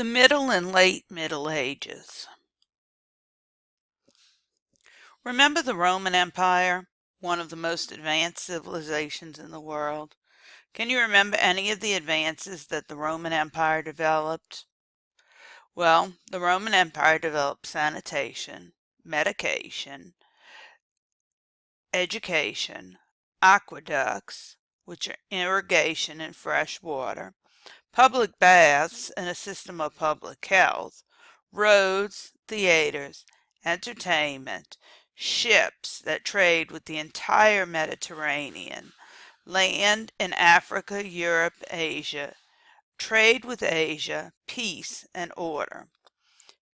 The Middle and Late Middle Ages. Remember the Roman Empire, one of the most advanced civilizations in the world? Can you remember any of the advances that the Roman Empire developed? Well, the Roman Empire developed sanitation, medication, education, aqueducts, which are irrigation and fresh water, public baths and a system of public health, roads, theaters, entertainment, ships that trade with the entire Mediterranean, land in Africa, Europe, Asia, trade with Asia, peace and order.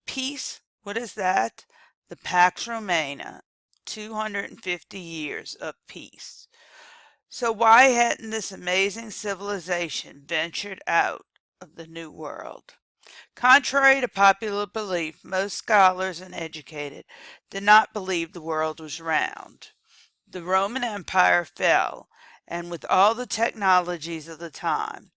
Peace, what is that? The Pax Romana, 250 years of peace. So why hadn't this amazing civilization ventured out of the New World? Contrary to popular belief, most scholars and educated did not believe the world was round. The Roman Empire fell, and with all the technologies of the time.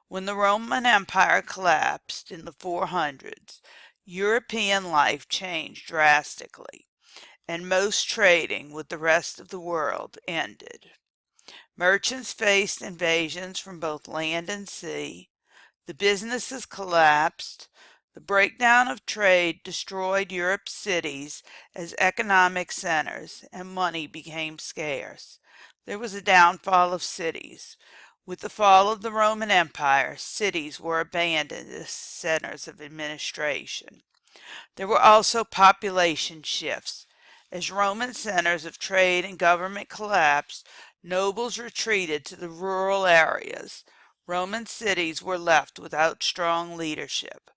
When the Roman Empire collapsed in the 400s, European life changed drastically, and most trading with the rest of the world ended. Merchants faced invasions from both land and sea. The businesses collapsed. The breakdown of trade destroyed Europe's cities as economic centers, and money became scarce. There was a downfall of cities. With the fall of the Roman Empire, cities were abandoned as centers of administration. There were also population shifts. As Roman centers of trade and government collapsed, nobles retreated to the rural areas. Roman cities were left without strong leadership.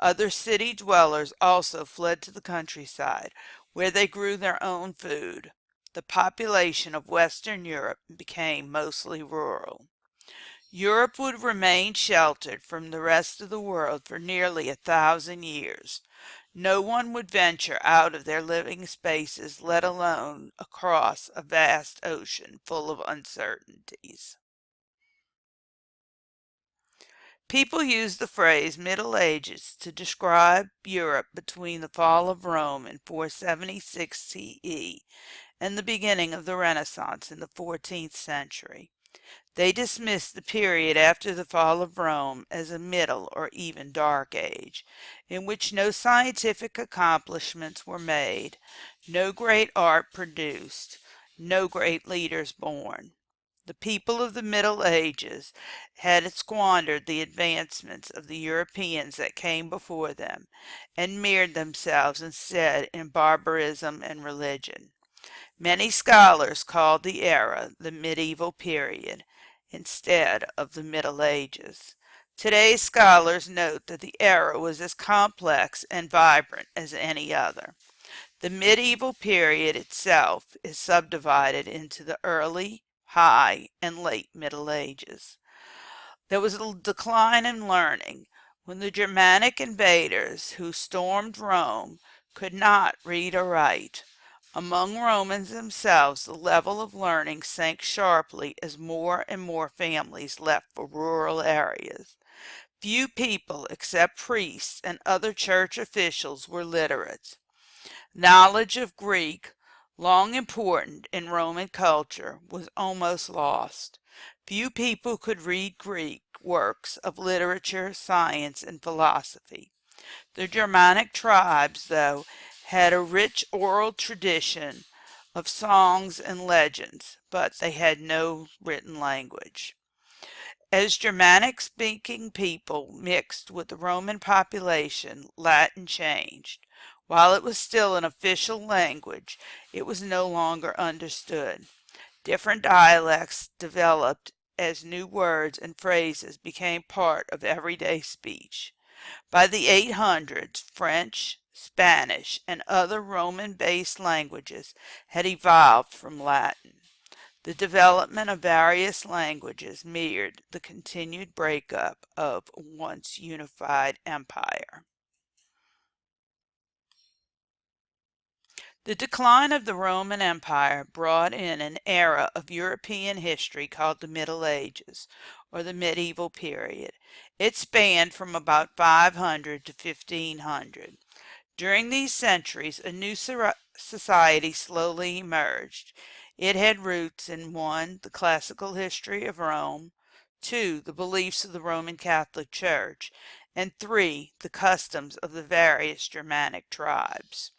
Other city dwellers also fled to the countryside, where they grew their own food. The population of Western Europe became mostly rural. Europe would remain sheltered from the rest of the world for nearly 1,000 years. No one would venture out of their living spaces, let alone across a vast ocean full of uncertainties. People use the phrase Middle Ages to describe Europe between the fall of Rome in 476 CE and the beginning of the Renaissance in the 14th century. They dismiss the period after the fall of Rome as a middle or even dark age, in which no scientific accomplishments were made, no great art produced, no great leaders born. The people of the Middle Ages had squandered the advancements of the Europeans that came before them, and mirrored themselves instead in barbarism and religion. Many scholars called the era the medieval period instead of the Middle Ages. Today's scholars note that the era was as complex and vibrant as any other. The medieval period itself is subdivided into the early, high, and late Middle Ages. There was a decline in learning when the Germanic invaders who stormed Rome could not read or write. Among Romans themselves, the level of learning sank sharply as more and more families left for rural areas. Few people, except priests and other church officials, were literate. Knowledge of Greek, long important in Roman culture, was almost lost. Few people could read Greek works of literature, science, and philosophy. The Germanic tribes, though, had a rich oral tradition of songs and legends, but they had no written language. As Germanic-speaking people mixed with the Roman population, Latin changed. While it was still an official language, it was no longer understood. Different dialects developed as new words and phrases became part of everyday speech. By the 800s, French, Spanish, and other Roman-based languages had evolved from Latin. The development of various languages mirrored the continued breakup of a once unified empire. The decline of the Roman Empire brought in an era of European history called the Middle Ages, or the medieval period. It spanned from about 500 to 1500. During these centuries, a new society slowly emerged. It had roots in 1. The classical history of Rome, 2. The beliefs of the Roman Catholic Church, and 3. The customs of the various Germanic tribes.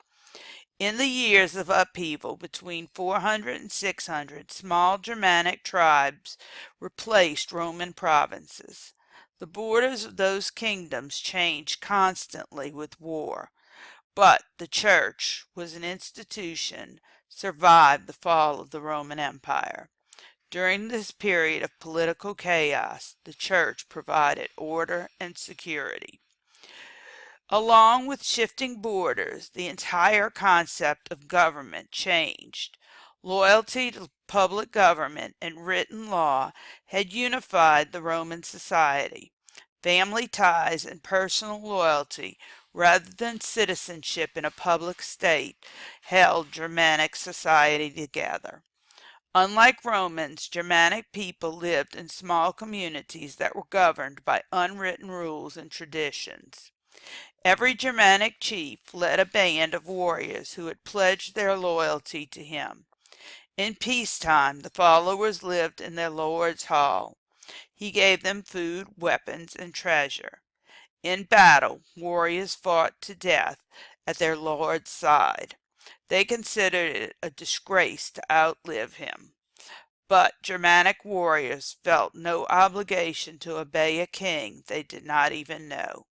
In the years of upheaval between 400 and 600, small Germanic tribes replaced Roman provinces. The borders of those kingdoms changed constantly with war, but the church was an institution, survived the fall of the Roman Empire. During this period of political chaos, the church provided order and security. Along with shifting borders, the entire concept of government changed. Loyalty to public government and written law had unified the Roman society. Family ties and personal loyalty, rather than citizenship in a public state, held Germanic society together. Unlike Romans, Germanic people lived in small communities that were governed by unwritten rules and traditions. Every Germanic chief led a band of warriors who had pledged their loyalty to him. In peacetime, the followers lived in their lord's hall. He gave them food, weapons, and treasure. In battle, warriors fought to death at their lord's side. They considered it a disgrace to outlive him. But Germanic warriors felt no obligation to obey a king they did not even know.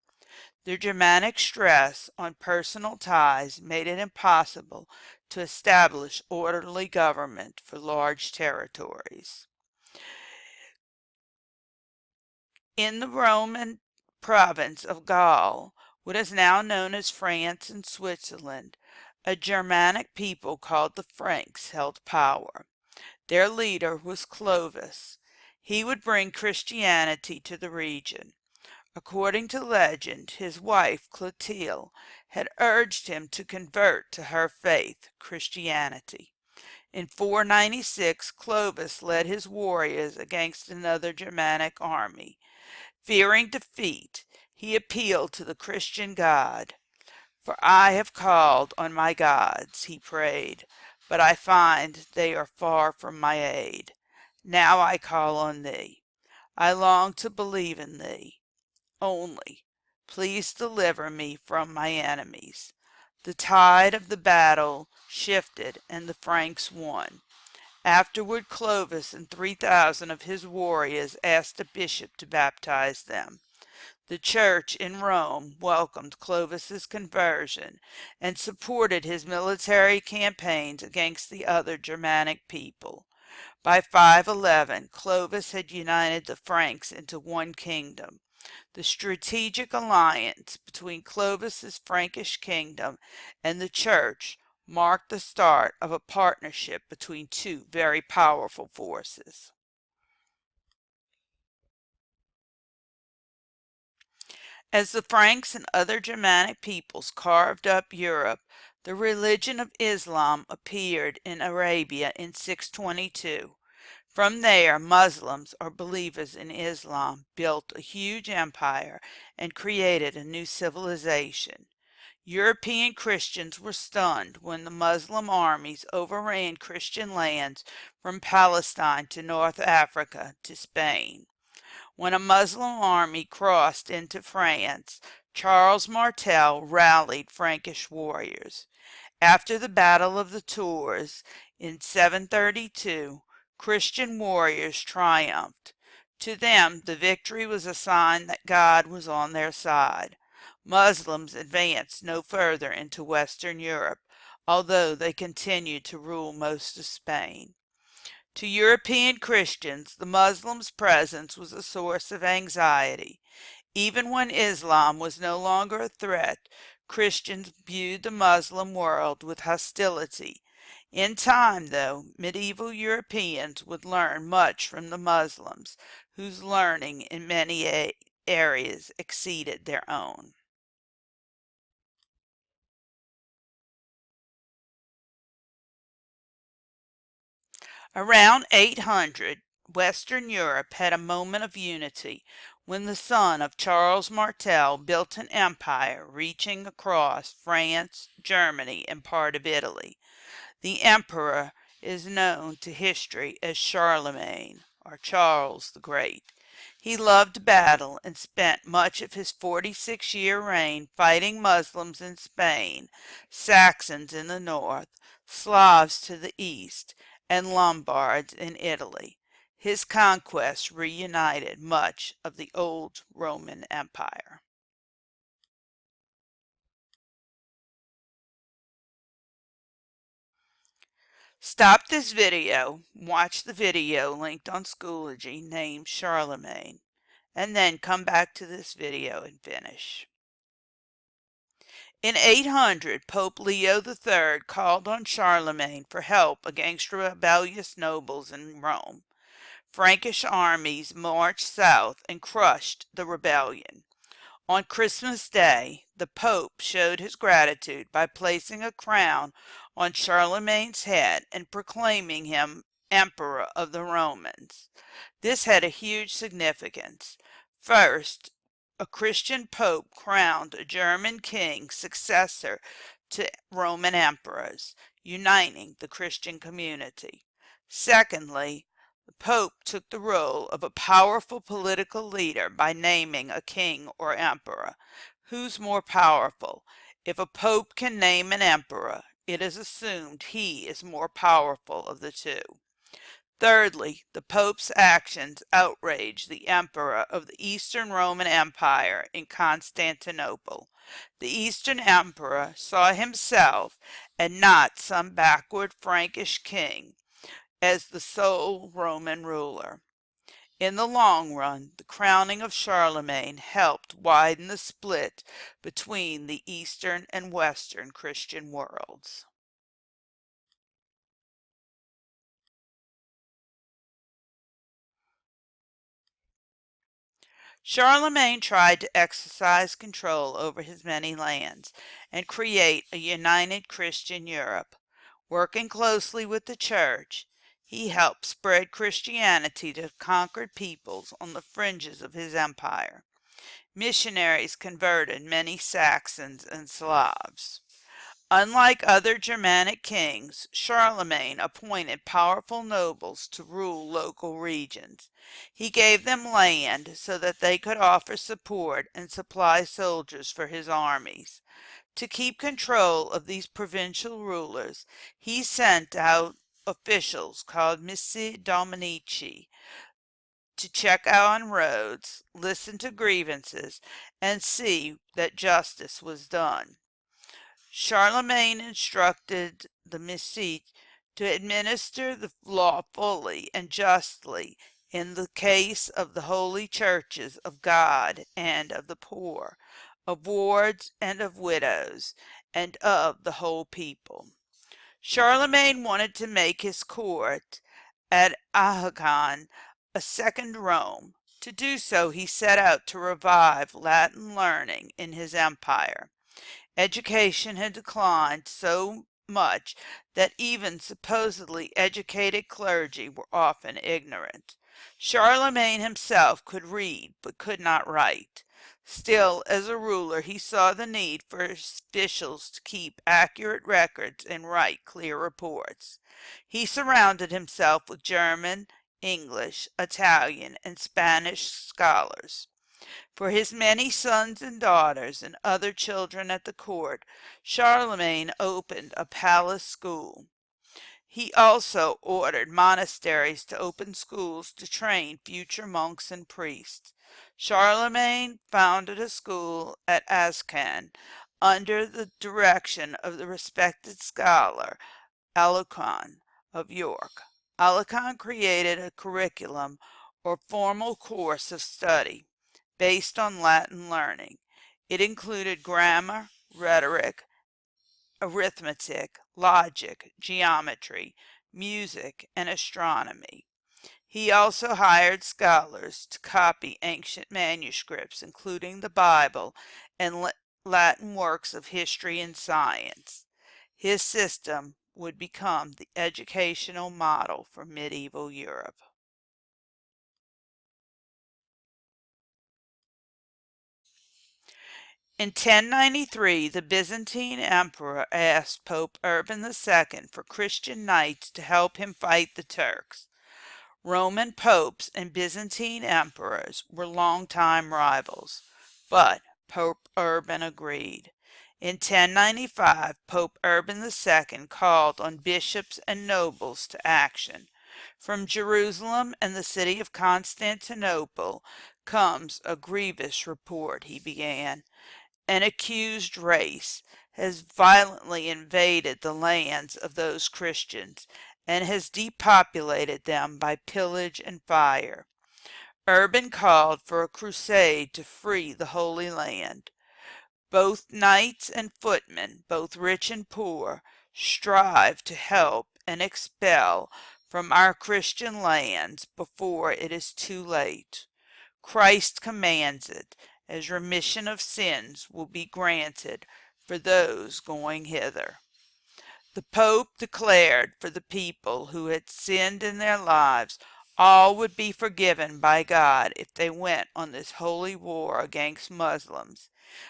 The Germanic stress on personal ties made it impossible to establish orderly government for large territories. In the Roman province of Gaul, what is now known as France and Switzerland, a Germanic people called the Franks held power. Their leader was Clovis. He would bring Christianity to the region. According to legend, his wife, Clotilde, had urged him to convert to her faith, Christianity. In 496, Clovis led his warriors against another Germanic army. Fearing defeat, he appealed to the Christian God. "For I have called on my gods," he prayed, "but I find they are far from my aid. Now I call on thee. I long to believe in thee. Only, please deliver me from my enemies." The tide of the battle shifted and the Franks won. Afterward, Clovis and 3,000 of his warriors asked a bishop to baptize them. The church in Rome welcomed Clovis's conversion and supported his military campaigns against the other Germanic people. By 511, Clovis had united the Franks into one kingdom. The strategic alliance between Clovis's Frankish kingdom and the church marked the start of a partnership between two very powerful forces. As the Franks and other Germanic peoples carved up Europe, the religion of Islam appeared in Arabia in 622. From there, Muslims, or believers in Islam, built a huge empire and created a new civilization. European Christians were stunned when the Muslim armies overran Christian lands from Palestine to North Africa to Spain. When a Muslim army crossed into France, Charles Martel rallied Frankish warriors. After the Battle of the Tours in 732, Christian warriors triumphed. To them, the victory was a sign that God was on their side. Muslims advanced no further into Western Europe, although they continued to rule most of Spain. To European Christians, the Muslims' presence was a source of anxiety. Even when Islam was no longer a threat, Christians viewed the Muslim world with hostility. In time, though, medieval Europeans would learn much from the Muslims, whose learning in many areas exceeded their own. Around 800, Western Europe had a moment of unity when the son of Charles Martel built an empire reaching across France, Germany, and part of Italy. The emperor is known to history as Charlemagne, or Charles the Great. He loved battle and spent much of his 46-year reign fighting Muslims in Spain, Saxons in the north, Slavs to the east, and Lombards in Italy. His conquests reunited much of the old Roman Empire. Stop this video, watch the video linked on Schoology named Charlemagne, and then come back to this video and finish. In 800, Pope Leo III called on Charlemagne for help against rebellious nobles in Rome. Frankish armies marched south and crushed the rebellion. On Christmas Day, the Pope showed his gratitude by placing a crown on Charlemagne's head and proclaiming him Emperor of the Romans. This had a huge significance. First, a Christian pope crowned a German king successor to Roman emperors, uniting the Christian community. Secondly, the Pope took the role of a powerful political leader by naming a king or emperor. Who's more powerful? If a pope can name an emperor, it is assumed he is more powerful of the two. Thirdly, the Pope's actions outraged the emperor of the Eastern Roman Empire in Constantinople. The Eastern Emperor saw himself, and not some backward Frankish king, as the sole Roman ruler. In the long run, the crowning of Charlemagne helped widen the split between the Eastern and Western Christian worlds. Charlemagne tried to exercise control over his many lands and create a united Christian Europe. Working closely with the church, he helped spread Christianity to conquered peoples on the fringes of his empire. Missionaries converted many Saxons and Slavs. Unlike other Germanic kings, Charlemagne appointed powerful nobles to rule local regions. He gave them land so that they could offer support and supply soldiers for his armies. To keep control of these provincial rulers, he sent out officials called Missi Dominici to check on roads, listen to grievances, and see that justice was done. Charlemagne instructed the Missi to administer the law fully and justly in the case of the holy churches of God and of the poor, of wards and of widows, and of the whole people. Charlemagne wanted to make his court at Aachen a second Rome. To do so, he set out to revive Latin learning in his empire. Education had declined so much that even supposedly educated clergy were often ignorant. Charlemagne himself could read but could not write. Still, as a ruler, he saw the need for officials to keep accurate records and write clear reports. He surrounded himself with German, English, Italian, and Spanish scholars. For his many sons and daughters and other children at the court, Charlemagne opened a palace school. He also ordered monasteries to open schools to train future monks and priests. Charlemagne founded a school at Aachen under the direction of the respected scholar Alcuin of York. Alcuin created a curriculum or formal course of study based on Latin learning. It included grammar, rhetoric, arithmetic, logic, geometry, music, and astronomy. He also hired scholars to copy ancient manuscripts, including the Bible and Latin works of history and science. His system would become the educational model for medieval Europe. In 1093, the Byzantine emperor asked Pope Urban II for Christian knights to help him fight the Turks. Roman popes and Byzantine emperors were longtime rivals, but Pope Urban agreed. In 1095, Pope Urban II called on bishops and nobles to action. From Jerusalem and the city of Constantinople comes a grievous report, he began. An accused race has violently invaded the lands of those Christians and has depopulated them by pillage and fire. Urban called for a crusade to free the Holy Land. Both knights and footmen, both rich and poor, strive to help and expel from our Christian lands before it is too late. Christ commands it, as remission of sins will be granted for those going hither. The Pope declared for the people who had sinned in their lives all would be forgiven by God if they went on this holy war against Muslims.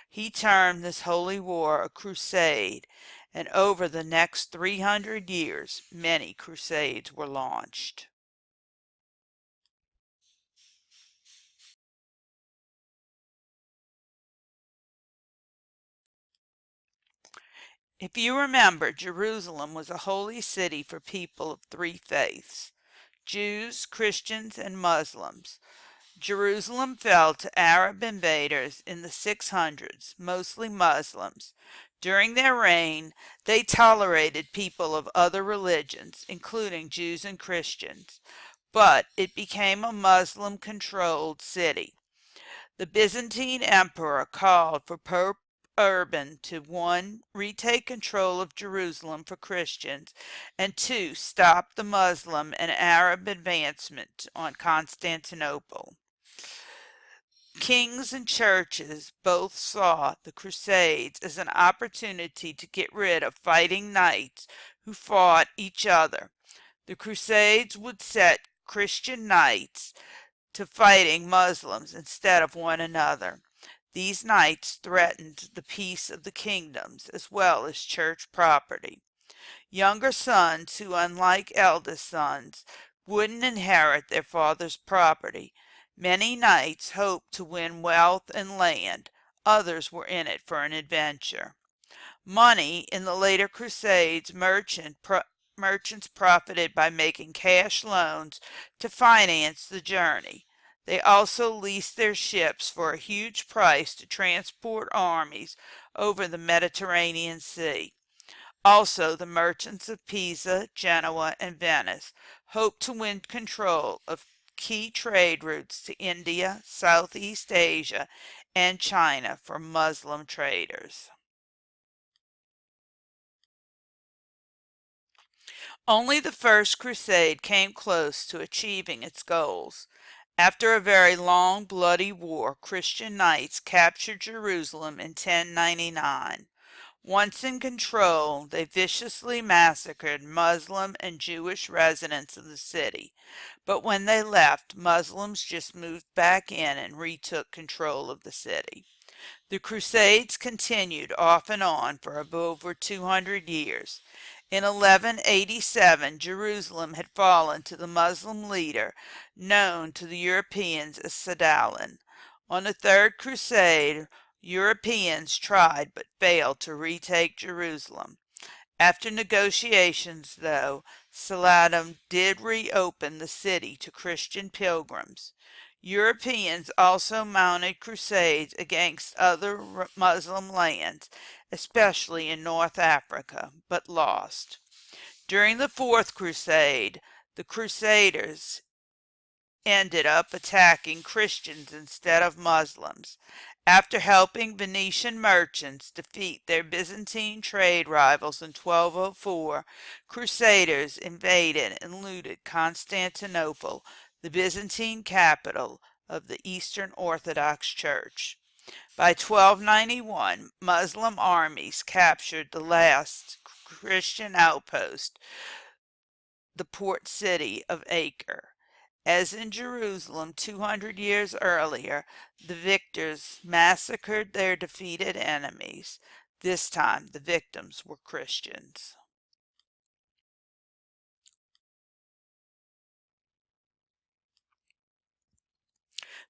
He termed this holy war a crusade, and over the next 300 years many crusades were launched. If you remember, Jerusalem was a holy city for people of three faiths: Jews, Christians, and Muslims. Jerusalem fell to Arab invaders in the 600s, mostly Muslims. During their reign, they tolerated people of other religions, including Jews and Christians, but it became a Muslim-controlled city. The Byzantine emperor called for Pope Urban to 1. Retake control of Jerusalem for Christians, and 2. Stop the Muslim and Arab advancement on Constantinople. Kings and churches both saw the Crusades as an opportunity to get rid of fighting knights who fought each other. The Crusades would set Christian knights to fighting Muslims instead of one another. These knights threatened the peace of the kingdoms as well as church property. Younger sons who, unlike eldest sons, wouldn't inherit their father's property. Many knights hoped to win wealth and land. Others were in it for an adventure. Money in the later Crusades, merchants profited by making cash loans to finance the journey. They also leased their ships for a huge price to transport armies over the Mediterranean Sea. Also, the merchants of Pisa, Genoa, and Venice hoped to win control of key trade routes to India, Southeast Asia, and China for Muslim traders. Only the First Crusade came close to achieving its goals. After a very long, bloody war, Christian knights captured Jerusalem in 1099. Once in control, they viciously massacred Muslim and Jewish residents of the city. But when they left, Muslims just moved back in and retook control of the city. The Crusades continued off and on for over 200 years. In 1187, Jerusalem had fallen to the Muslim leader known to the Europeans as Saladin. On the Third Crusade, Europeans tried but failed to retake Jerusalem. After negotiations, though, Saladin did reopen the city to Christian pilgrims. Europeans also mounted crusades against other Muslim lands, especially in North Africa, but lost. During the Fourth Crusade, the Crusaders ended up attacking Christians instead of Muslims. After helping Venetian merchants defeat their Byzantine trade rivals in 1204, Crusaders invaded and looted Constantinople, the Byzantine capital of the Eastern Orthodox Church. By 1291, Muslim armies captured the last Christian outpost, the port city of Acre. As in Jerusalem 200 years earlier, the victors massacred their defeated enemies. This time, the victims were Christians.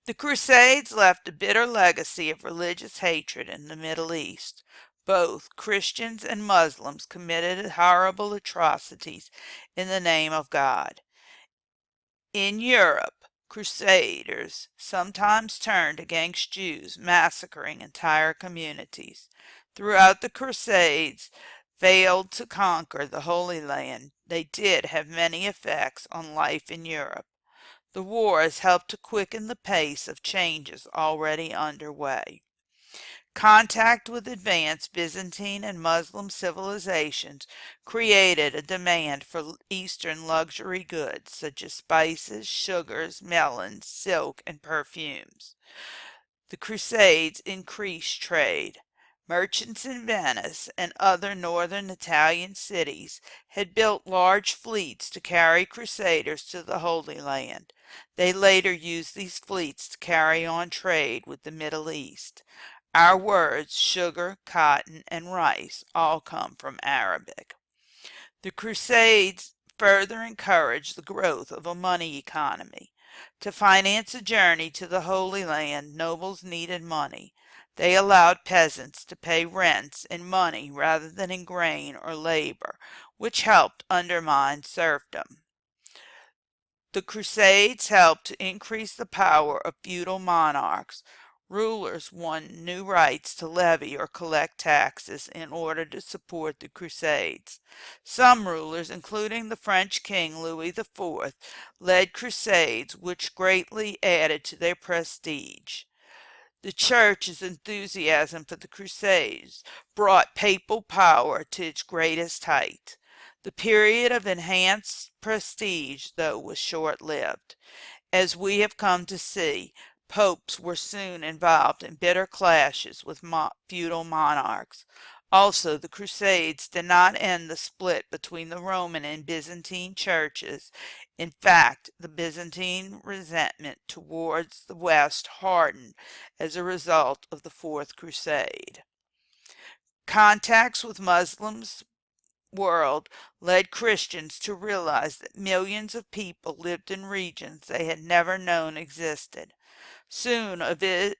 The Crusades left a bitter legacy of religious hatred in the Middle East. Both Christians and Muslims committed horrible atrocities in the name of God. In Europe, crusaders sometimes turned against Jews, massacring entire communities. Throughout the Crusades, failed to conquer the Holy Land, they did have many effects on life in Europe. The wars helped to quicken the pace of changes already underway. Contact with advanced Byzantine and Muslim civilizations created a demand for Eastern luxury goods such as spices, sugars, melons, silk, and perfumes. The Crusades increased trade. Merchants in Venice and other northern Italian cities had built large fleets to carry crusaders to the Holy Land. They later used these fleets to carry on trade with the Middle East. Our words sugar, cotton, and rice all come from Arabic. The Crusades further encouraged the growth of a money economy. To finance a journey to the Holy Land, nobles needed money. They allowed peasants to pay rents in money rather than in grain or labor, which helped undermine serfdom. The Crusades helped to increase the power of feudal monarchs. Rulers won new rights to levy or collect taxes in order to support the Crusades. Some rulers, including the French king Louis IV, led crusades which greatly added to their prestige. The Church's enthusiasm for the Crusades brought papal power to its greatest height. The period of enhanced prestige, though, was short-lived. As we have come to see, popes were soon involved in bitter clashes with feudal monarchs. Also, the Crusades did not end the split between the Roman and Byzantine churches. In fact, the Byzantine resentment towards the West hardened as a result of the Fourth Crusade. Contacts with Muslims world led Christians to realize that millions of people lived in regions they had never known existed. Soon a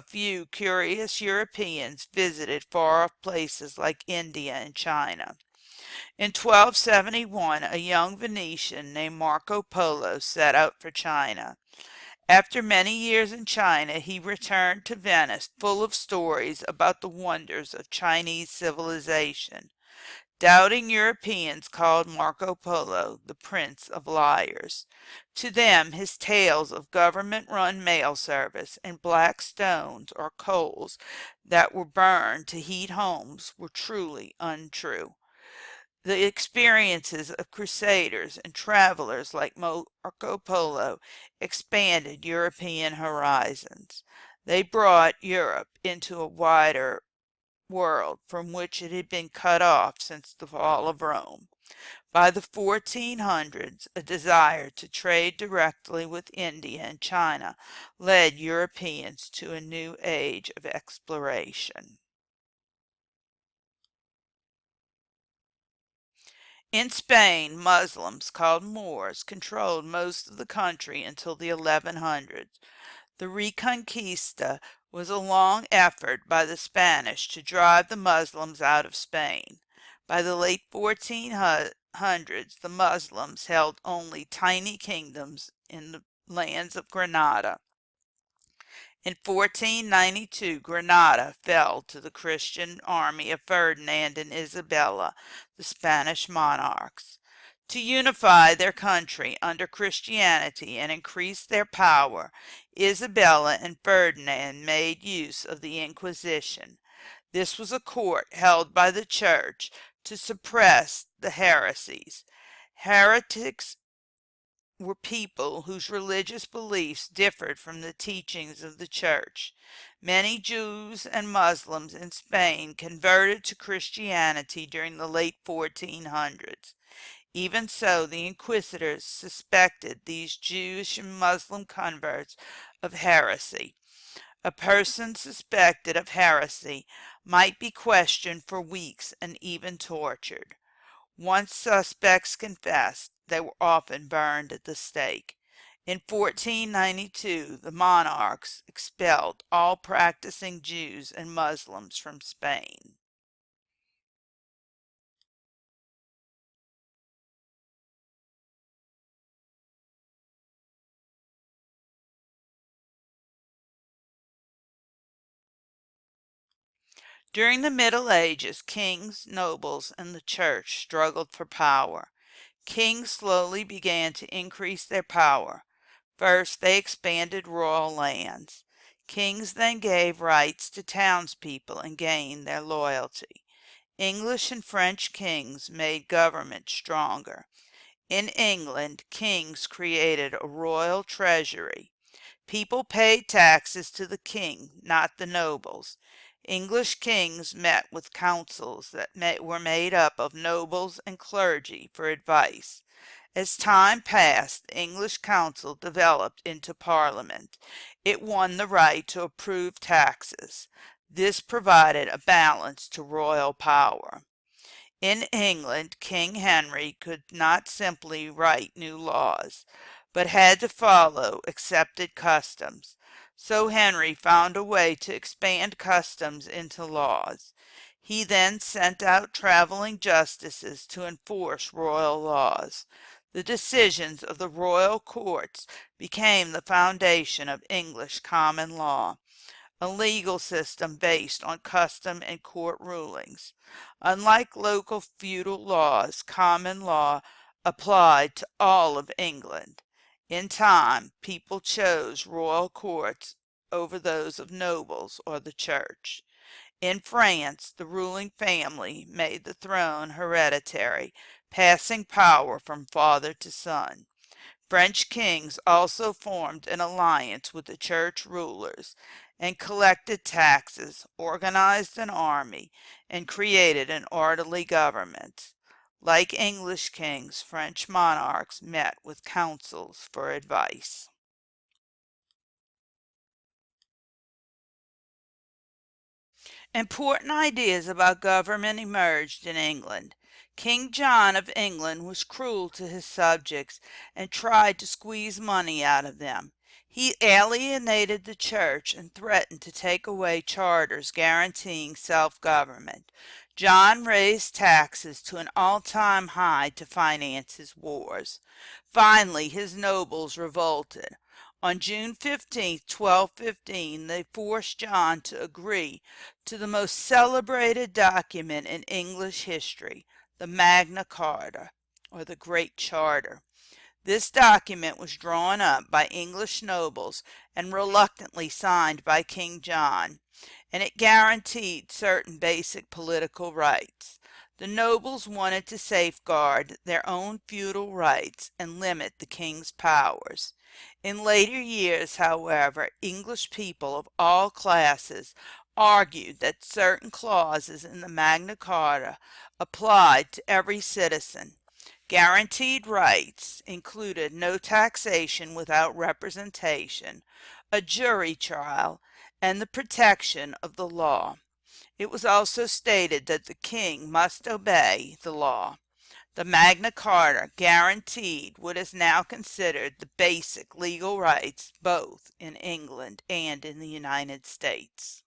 few curious Europeans visited far-off places like India and China. In 1271, a young Venetian named Marco Polo set out for China. After many years in China, he returned to Venice full of stories about the wonders of Chinese civilization. Doubting Europeans called Marco Polo the Prince of Liars. To them, his tales of government-run mail service and black stones or coals that were burned to heat homes were truly untrue. The experiences of crusaders and travelers like Marco Polo expanded European horizons. They brought Europe into a wider world from which it had been cut off since the fall of Rome. By the 1400s, a desire to trade directly with India and China led Europeans to a new age of exploration. In Spain, Muslims, called Moors, controlled most of the country until the 1100s. The Reconquista was a long effort by the Spanish to drive the Muslims out of Spain. By the late 1400s, the Muslims held only tiny kingdoms in the lands of Granada. In 1492, Granada fell to the Christian army of Ferdinand and Isabella, the Spanish monarchs. To unify their country under Christianity and increase their power, Isabella and Ferdinand made use of the Inquisition. This was a court held by the Church to suppress the heresies. Heretics were people whose religious beliefs differed from the teachings of the church. Many Jews and Muslims in Spain converted to Christianity during the late 1400s. Even so, the inquisitors suspected these Jewish and Muslim converts of heresy. A person suspected of heresy might be questioned for weeks and even tortured. Once suspects confessed, they were often burned at the stake. In 1492, the monarchs expelled all practicing Jews and Muslims from Spain. During the Middle Ages, kings, nobles, and the church struggled for power. Kings slowly began to increase their power. First, they expanded royal lands. Kings then gave rights to townspeople and gained their loyalty. English and French kings made government stronger. In England, kings created a royal treasury. People paid taxes to the king, not the nobles. English kings met with councils that were made up of nobles and clergy for advice. As time passed, the English council developed into Parliament. It won the right to approve taxes. This provided a balance to royal power. In England, King Henry could not simply write new laws, but had to follow accepted customs. So Henry found a way to expand customs into laws. He then sent out traveling justices to enforce royal laws. The decisions of the royal courts became the foundation of English common law, a legal system based on custom and court rulings. Unlike local feudal laws, common law applied to all of England. In time, people chose royal courts over those of nobles or the church. In France, the ruling family made the throne hereditary, passing power from father to son. French kings also formed an alliance with the church rulers and collected taxes, organized an army, and created an orderly government. Like English kings, French monarchs met with councils for advice. Important ideas about government emerged in England. King John of England was cruel to his subjects and tried to squeeze money out of them. He alienated the church and threatened to take away charters guaranteeing self-government. John raised taxes to an all-time high to finance his wars. Finally, his nobles revolted. On June 15, 1215, they forced John to agree to the most celebrated document in English history, the Magna Carta, or the Great Charter. This document was drawn up by English nobles and reluctantly signed by King John, and it guaranteed certain basic political rights. The nobles wanted to safeguard their own feudal rights and limit the king's powers. In later years, however, English people of all classes argued that certain clauses in the Magna Carta applied to every citizen. Guaranteed rights included no taxation without representation, a jury trial, and the protection of the law. It was also stated that the king must obey the law. The Magna Carta guaranteed what is now considered the basic legal rights both in England and in the United States.